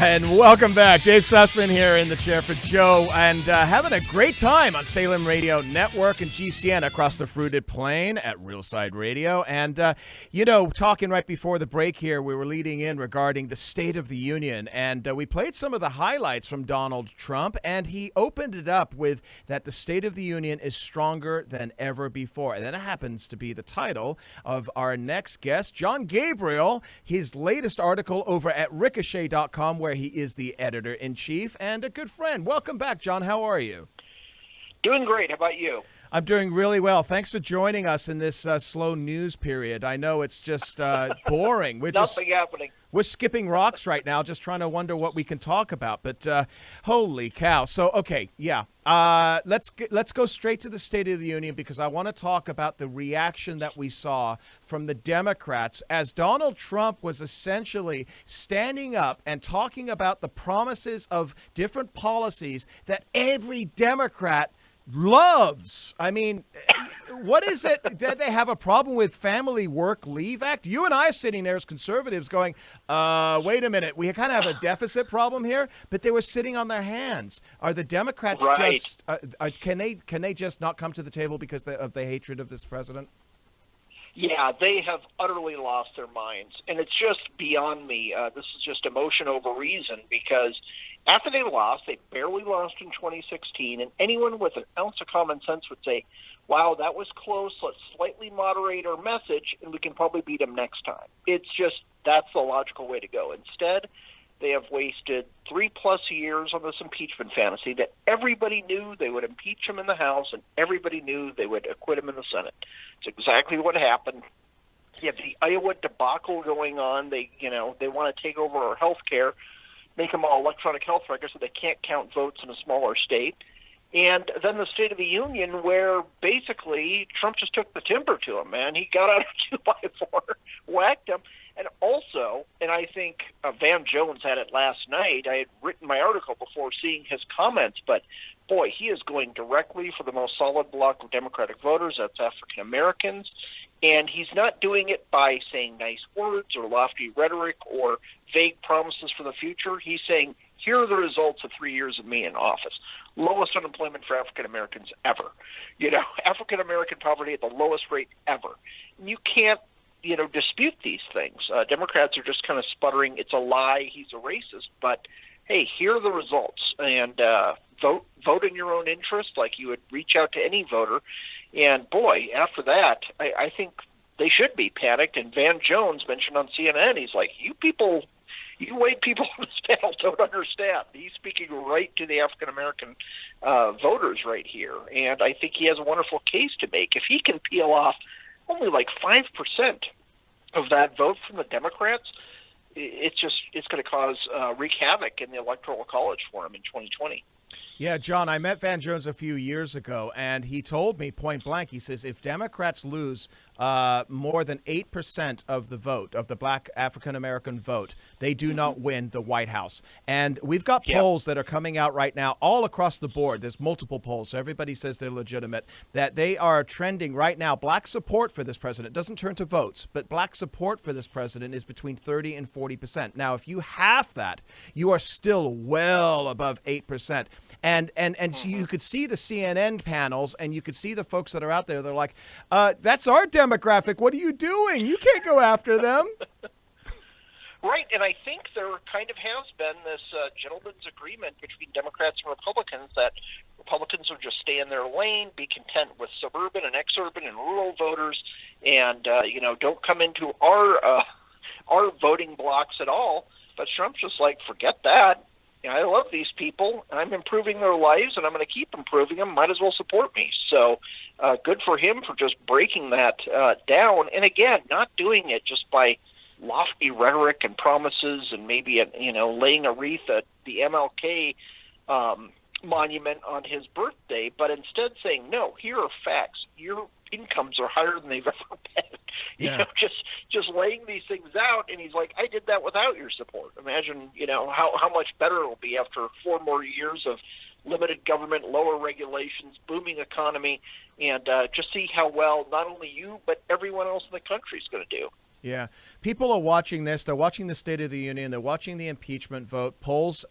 And welcome back. Dave Sussman here in the chair for Joe, and having a great time on Salem Radio Network and GCN across the fruited plain at Realside Radio. And, talking right before the break here, we were leading in regarding the State of the Union, and we played some of the highlights from Donald Trump, and he opened it up with that the State of the Union is stronger than ever before. And that happens to be the title of our next guest, Jon Gabriel, his latest article over at Ricochet.com, where he is the editor-in-chief and a good friend. Welcome back, Jon. How are you? Doing great. How about you? I'm doing really well. Thanks for joining us in this slow news period. I know it's just boring. Nothing happening. We're skipping rocks right now, just trying to wonder what we can talk about. But holy cow. So, okay, yeah. Let's go straight to the State of the Union, because I want to talk about the reaction that we saw from the Democrats as Donald Trump was essentially standing up and talking about the promises of different policies that every Democrat loves. I mean, what is it that they have a problem with Family Work Leave Act? You and I are sitting there as conservatives going, wait a minute, we kind of have a deficit problem here, but they were sitting on their hands. Are the Democrats just, can they just not come to the table because of the hatred of this president? Yeah, they have utterly lost their minds, and it's just beyond me. This is just emotion over reason, because after they lost, they barely lost in 2016, and anyone with an ounce of common sense would say, wow, that was close, let's slightly moderate our message, and we can probably beat them next time. It's just, that's the logical way to go. Instead, they have wasted 3+ years on this impeachment fantasy that everybody knew they would impeach him in the House, and everybody knew they would acquit him in the Senate. It's exactly what happened. You have the Iowa debacle going on. They want to take over our health care, make them all electronic health records so they can't count votes in a smaller state. And then the State of the Union, where basically Trump just took the timber to him, man. He got out of 2x4, whacked him. And also, and I think Van Jones had it last night, I had written my article before seeing his comments, but boy, he is going directly for the most solid block of Democratic voters, that's African Americans. And he's not doing it by saying nice words or lofty rhetoric or vague promises for the future. He's saying, here are the results of 3 years of me in office. Lowest unemployment for African Americans ever. African American poverty at the lowest rate ever. And you can't, dispute these things. Democrats are just kind of sputtering. It's a lie. He's a racist. But, hey, here are the results. And vote in your own interest like you would reach out to any voter. And, boy, after that, I think they should be panicked. And Van Jones mentioned on CNN, he's like, you white people on this panel don't understand. He's speaking right to the African-American voters right here. And I think he has a wonderful case to make. If he can peel off only like 5% of that vote from the Democrats, it's going to cause wreak havoc in the Electoral College for him in 2020. Yeah, Jon, I met Van Jones a few years ago, and he told me point blank, he says, if Democrats lose more than 8% of the vote, of the black African-American vote, they do not win the White House. And we've got polls that are coming out right now all across the board. There's multiple polls, so everybody says they're legitimate, that they are trending right now. Black support for this president doesn't turn to votes, but black support for this president is between 30 and 40%. Now, if you half that, you are still well above 8%. And so you could see the CNN panels, and you could see the folks that are out there. They're like, that's our demographic. What are you doing? You can't go after them. Right, and I think there kind of has been this gentleman's agreement between Democrats and Republicans that Republicans will just stay in their lane, be content with suburban and exurban and rural voters, and don't come into our voting blocks at all. But Trump's just like, forget that. I love these people. I'm improving their lives, and I'm going to keep improving them. Might as well support me. So good for him for just breaking that down. And, again, not doing it just by lofty rhetoric and promises and maybe, laying a wreath at the MLK monument on his birthday, but instead saying, no, here are facts. Your incomes are higher than they've ever been. Just laying these things out, and he's like, I did that without your support. Imagine, how much better it'll be after 4 more years of limited government, lower regulations, booming economy, and just see how well not only you but everyone else in the country is going to do. Yeah. People are watching this. They're watching the State of the Union. They're watching the impeachment vote. Polls,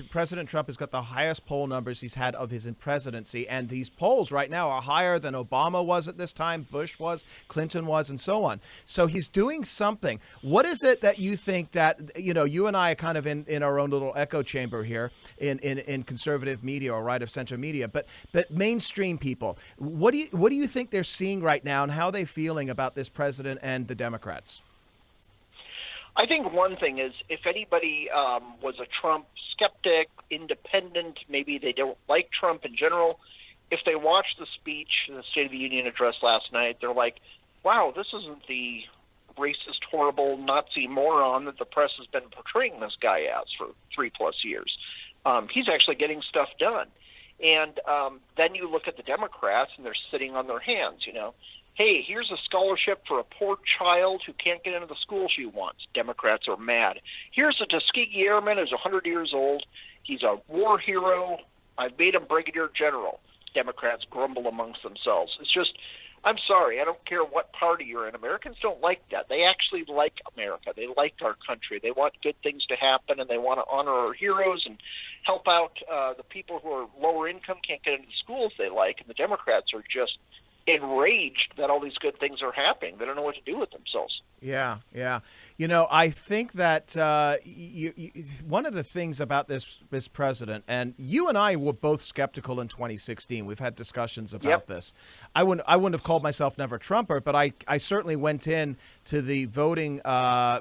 President Trump has got the highest poll numbers he's had of his presidency. And these polls right now are higher than Obama was at this time, Bush was, Clinton was, and so on. So he's doing something. What is it that you think that, you and I are kind of in our own little echo chamber here in conservative media or right of center media, but mainstream people, what do you think they're seeing right now and how are they feeling about this president and the Democrats? I think one thing is if anybody was a Trump skeptic, independent, maybe they don't like Trump in general, if they watch the speech, the State of the Union address last night, they're like, wow, this isn't the racist, horrible Nazi moron that the press has been portraying this guy as for 3+ years. He's actually getting stuff done. And then you look at the Democrats, and they're sitting on their hands, Hey, here's a scholarship for a poor child who can't get into the school she wants. Democrats are mad. Here's a Tuskegee Airman who's 100 years old. He's a war hero. I've made him brigadier general. Democrats grumble amongst themselves. It's just, I'm sorry, I don't care what party you're in. Americans don't like that. They actually like America. They like our country. They want good things to happen, and they want to honor our heroes and help out the people who are lower income, can't get into the schools they like. And the Democrats are just enraged that all these good things are happening. They don't know what to do with themselves. Yeah. I think that one of the things about this president, and you and I were both skeptical in 2016. We've had discussions about this. I wouldn't have called myself never Trumper, but I certainly went in to the voting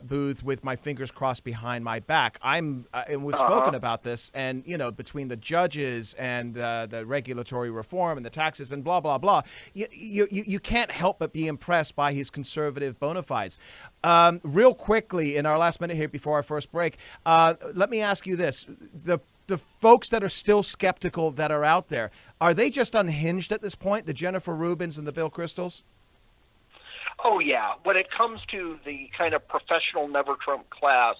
booth with my fingers crossed behind my back. And we've spoken about this, and between the judges and the regulatory reform and the taxes and blah blah blah, you can't help but be impressed by his conservative bona fides. Real quickly, in our last minute here before our first break, let me ask you this. The folks that are still skeptical that are out there, are they just unhinged at this point, the Jennifer Rubins and the Bill Kristols? Oh, yeah. When it comes to the kind of professional never Trump class,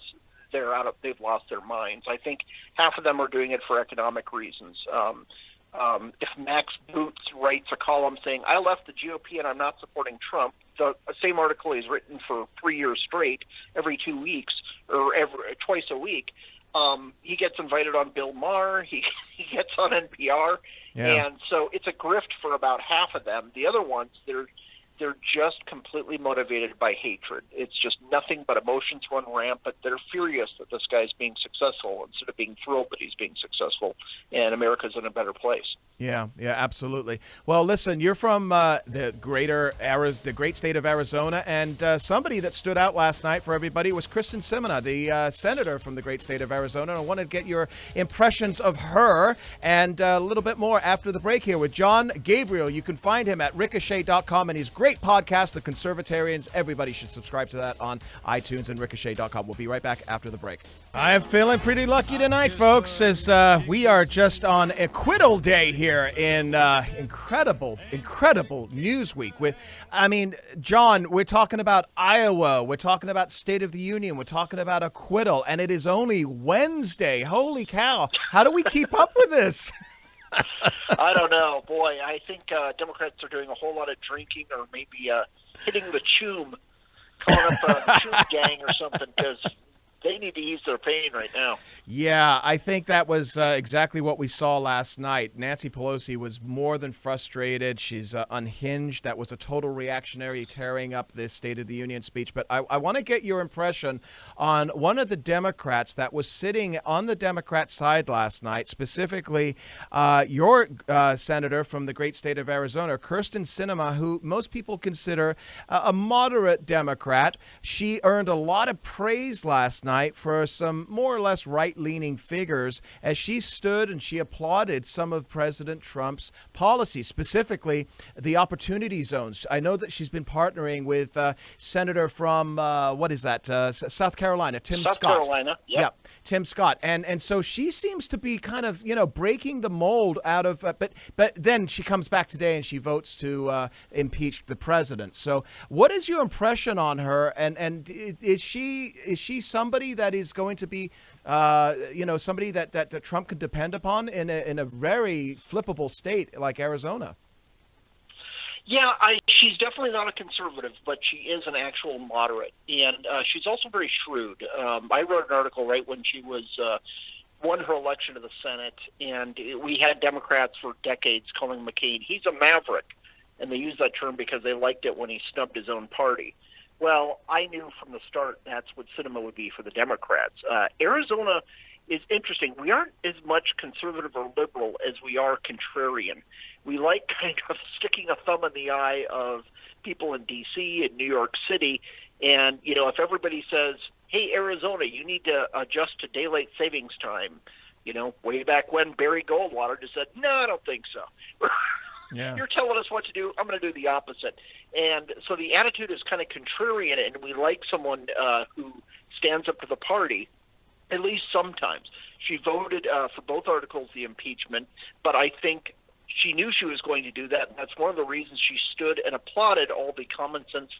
they've lost their minds. I think half of them are doing it for economic reasons. If Max Boots writes a column saying, I left the GOP and I'm not supporting Trump, the same article he's written for 3 years straight, every 2 weeks, or twice a week, he gets invited on Bill Maher, he gets on NPR, and so it's a grift for about half of them. The other ones, they're just completely motivated by hatred. It's just nothing but emotions run rampant. They're furious that this guy's being successful instead of being thrilled that he's being successful, and America's in a better place. Yeah, absolutely. Well, listen, you're from the great state of Arizona, and somebody that stood out last night for everybody was Kyrsten Sinema, the senator from the great state of Arizona. I want to get your impressions of her and a little bit more after the break here with Jon Gabriel. You can find him at ricochet.com and his great podcast, The Conservatarians. Everybody should subscribe to that on iTunes and ricochet.com. We'll be right back after the break. I am feeling pretty lucky tonight, folks, as we are just on acquittal day here in incredible news week. John, we're talking about Iowa, we're talking about State of the Union, we're talking about acquittal, and it is only Wednesday. Holy cow. How do we keep up with this? I don't know. Boy, I think Democrats are doing a whole lot of drinking or maybe hitting the choom, calling up the choom gang or something, because they need to ease their pain right now. Yeah, I think that was exactly what we saw last night. Nancy Pelosi was more than frustrated. She's unhinged. That was a total reactionary tearing up this State of the Union speech. But I want to get your impression on one of the Democrats that was sitting on the Democrat side last night, specifically your senator from the great state of Arizona, Kyrsten Sinema, who most people consider a moderate Democrat. She earned a lot of praise last night for some more or less right-leaning figures as she stood and she applauded some of President Trump's policies, specifically the opportunity zones. I know that she's been partnering with Senator from, South Carolina, Tim Scott. South Carolina, yeah, Tim Scott. And so she seems to be kind of, breaking the mold out of, but then she comes back today and she votes to impeach the president. So what is your impression on her? And is she somebody that is going to be, somebody that Trump could depend upon in a very flippable state like Arizona? Yeah, she's definitely not a conservative, but she is an actual moderate, and she's also very shrewd. I wrote an article right when she was won her election to the Senate, and we had Democrats for decades calling McCain, he's a maverick, and they used that term because they liked it when he snubbed his own party. Well, I knew from the start that's what Sinema would be for the Democrats. Arizona is interesting. We aren't as much conservative or liberal as we are contrarian. We like kind of sticking a thumb in the eye of people in D.C. and New York City. And, if everybody says, hey, Arizona, you need to adjust to daylight savings time, way back when Barry Goldwater just said, no, I don't think so. Yeah. You're telling us what to do. I'm going to do the opposite. And so the attitude is kind of contrarian, and we like someone who stands up to the party, at least sometimes. She voted for both articles, the impeachment, but I think she knew she was going to do that, and that's one of the reasons she stood and applauded all the common sense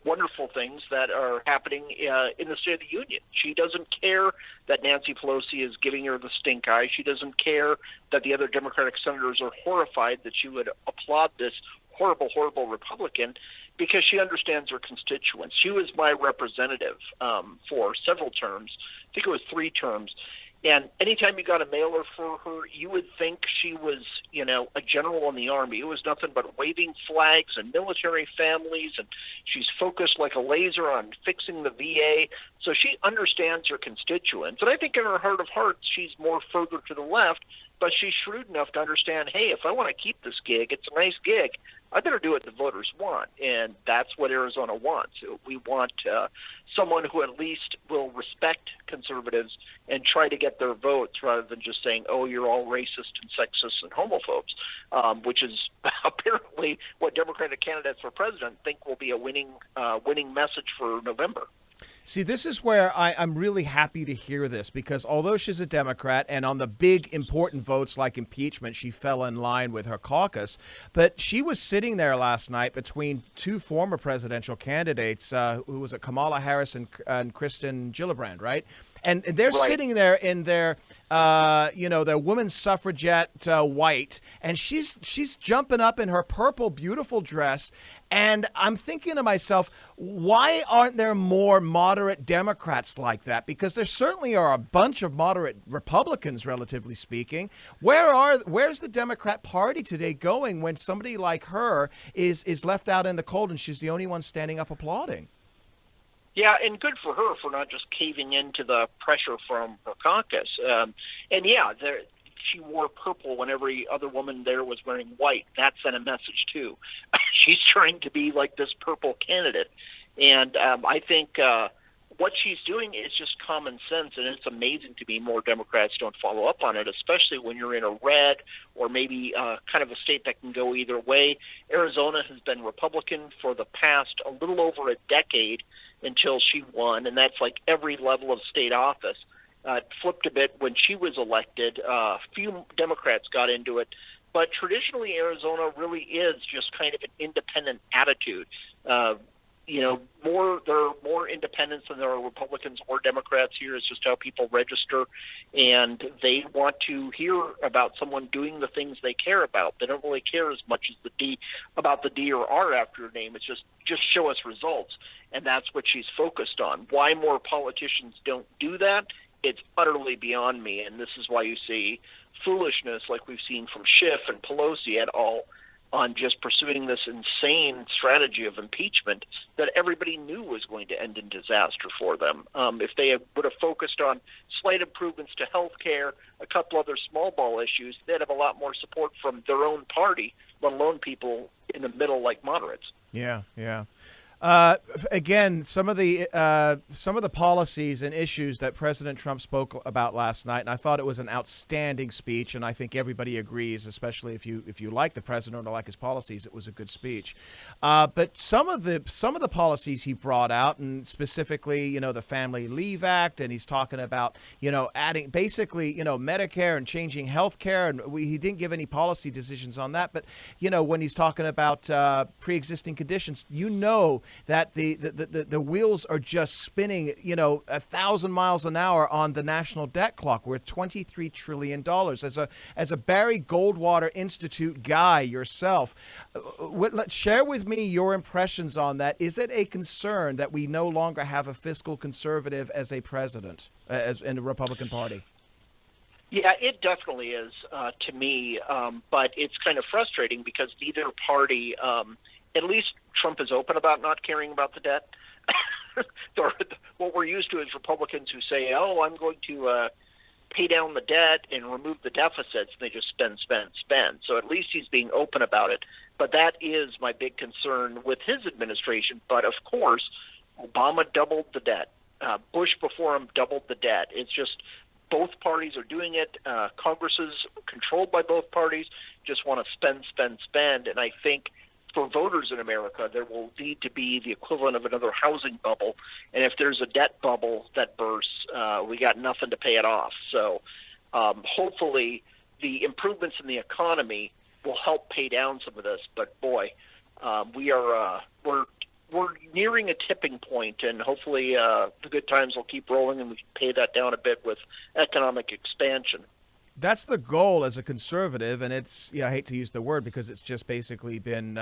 wonderful things that are happening in the State of the Union. She doesn't care that Nancy Pelosi is giving her the stink eye. She doesn't care that the other Democratic senators are horrified that she would applaud this horrible, horrible Republican, because she understands her constituents. She was my representative for several terms. I think it was 3 terms. And anytime you got a mailer for her, you would think she was, a general in the Army. It was nothing but waving flags and military families, and she's focused like a laser on fixing the VA. So she understands her constituents. And I think in her heart of hearts, she's more further to the left, but she's shrewd enough to understand, hey, if I want to keep this gig, it's a nice gig, I better do what the voters want. And that's what Arizona wants. We want someone who at least will respect conservatives and try to get their votes rather than just saying, oh, you're all racist and sexist and homophobes, which is apparently what Democratic candidates for president think will be a winning message for November. See, this is where I'm really happy to hear this, because although she's a Democrat and on the big important votes like impeachment, she fell in line with her caucus, but she was sitting there last night between 2 former presidential candidates, who was it, Kamala Harris and Kyrsten Gillibrand, right? And they're Right. sitting there in their, their women's suffragette white, and she's jumping up in her purple, beautiful dress. And I'm thinking to myself, why aren't there more moderate Democrats like that? Because there certainly are a bunch of moderate Republicans, relatively speaking. Where's the Democrat Party today going when somebody like her is left out in the cold and she's the only one standing up applauding? Yeah, and good for her for not just caving into the pressure from her caucus. She wore purple when every other woman there was wearing white. That sent a message, too. She's trying to be like this purple candidate. And I think what she's doing is just common sense, and it's amazing to me more Democrats don't follow up on it, especially when you're in a red or maybe kind of a state that can go either way. Arizona has been Republican for the past a little over a decade until she won, and that's like every level of state office. It flipped a bit when she was elected. A few Democrats got into it, but traditionally Arizona really is just kind of an independent attitude. There are more independents than there are Republicans or Democrats here. It's just how people register, and they want to hear about someone doing the things they care about. They don't really care as much as about the D or R after your name. It's just show us results, and that's what she's focused on. Why more politicians don't do that, it's utterly beyond me, and this is why you see foolishness like we've seen from Schiff and Pelosi et al. On just pursuing this insane strategy of impeachment that everybody knew was going to end in disaster for them. If they would have focused on slight improvements to health care, a couple other small ball issues, they'd have a lot more support from their own party, let alone people in the middle like moderates. Yeah. Again, some of the policies and issues that President Trump spoke about last night, and I thought it was an outstanding speech, and I think everybody agrees, especially if you like the president or like his policies, it was a good speech. But some of the policies he brought out, and specifically, the Family Leave Act, and he's talking about, adding basically, Medicare and changing health care, and he didn't give any policy decisions on that. But when he's talking about pre-existing conditions, that the wheels are just spinning, 1,000 miles an hour on the national debt clock. We're at $23 trillion. As a Barry Goldwater Institute guy yourself, share with me your impressions on that. Is it a concern that we no longer have a fiscal conservative as a president, as in the Republican Party? Yeah, it definitely is to me, but it's kind of frustrating because neither party, at least Trump is open about not caring about the debt. What we're used to is Republicans who say, oh, I'm going to pay down the debt and remove the deficits, and they just spend. So at least he's being open about it. But that is my big concern with his administration. But, of course, Obama doubled the debt. Bush before him doubled the debt. It's just both parties are doing it. Congress is controlled by both parties, just want to spend. And I think for voters in America, there will need to be the equivalent of another housing bubble. And if there's a debt bubble that bursts, we got nothing to pay it off. So hopefully the improvements in the economy will help pay down some of this. But boy, we're nearing a tipping point, and hopefully the good times will keep rolling and we can pay that down a bit with economic expansion. That's the goal as a conservative, and it's, I hate to use the word because it's just basically been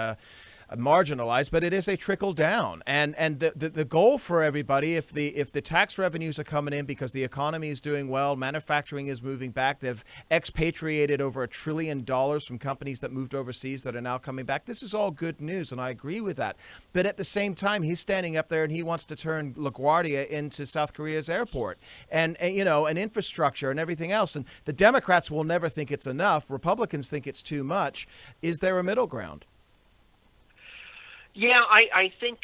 marginalized, but it is a trickle down. And the goal for everybody, if the tax revenues are coming in because the economy is doing well, manufacturing is moving back, they've expatriated over $1 trillion from companies that moved overseas that are now coming back. This is all good news, and I agree with that. But at the same time, he's standing up there and he wants to turn LaGuardia into South Korea's airport and infrastructure and everything else. And the Democrats will never think it's enough. Republicans think it's too much. Is there a middle ground? Yeah, I think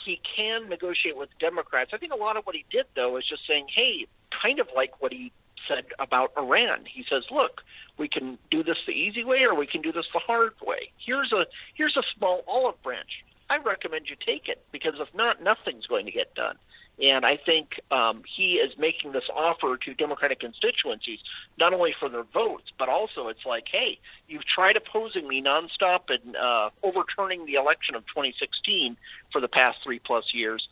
he can negotiate with Democrats. I think a lot of what he did, though, is just saying, hey, kind of like what he said about Iran. He says, look, we can do this the easy way or we can do this the hard way. Here's a small olive branch. I recommend you take it because if not, nothing's going to get done. And I think he is making this offer to Democratic constituencies, not only for their votes, but also it's like, hey, you've tried opposing me nonstop and overturning the election of 2016 for the past 3+ years.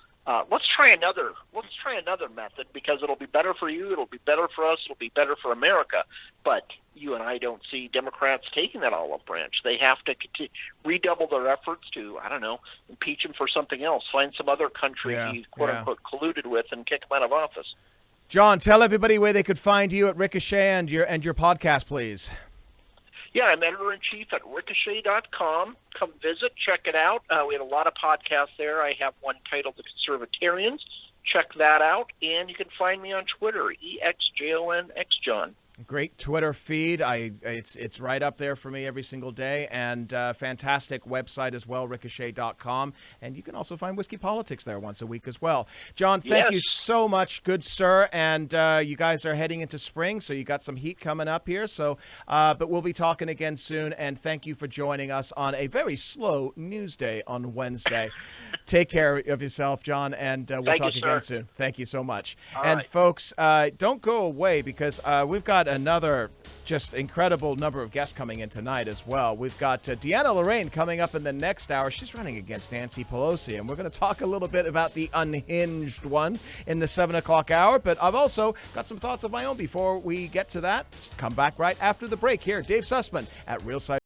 Let's try another method because it'll be better for you, it'll be better for us, it'll be better for America. But you and I don't see Democrats taking that olive branch. They have to redouble their efforts to, impeach him for something else, find some other country he quote-unquote colluded with and kick him out of office. John, tell everybody where they could find you at Ricochet and your podcast, please. Yeah, I'm editor-in-chief at Ricochet.com. Come visit, check it out. We have a lot of podcasts there. I have one titled The Conservatarians. Check that out. And you can find me on Twitter, EXJONXJOhn. Great Twitter feed. It's right up there for me every single day, and fantastic website as well, ricochet.com. And you can also find Whiskey Politics there once a week as well. John, thank you so much, good sir. And you guys are heading into spring, so you got some heat coming up here. So, but we'll be talking again soon. And thank you for joining us on a very slow news day on Wednesday. Take care of yourself, John, and we'll talk again soon. Thank you so much. All and right. folks, don't go away because we've got another just incredible number of guests coming in tonight as well. We've got Deanna Lorraine coming up in the next hour. She's running against Nancy Pelosi, and we're going to talk a little bit about the unhinged one in the 7 o'clock hour. But I've also got some thoughts of my own before we get to that. Come back right after the break here. Dave Sussman at Real Side.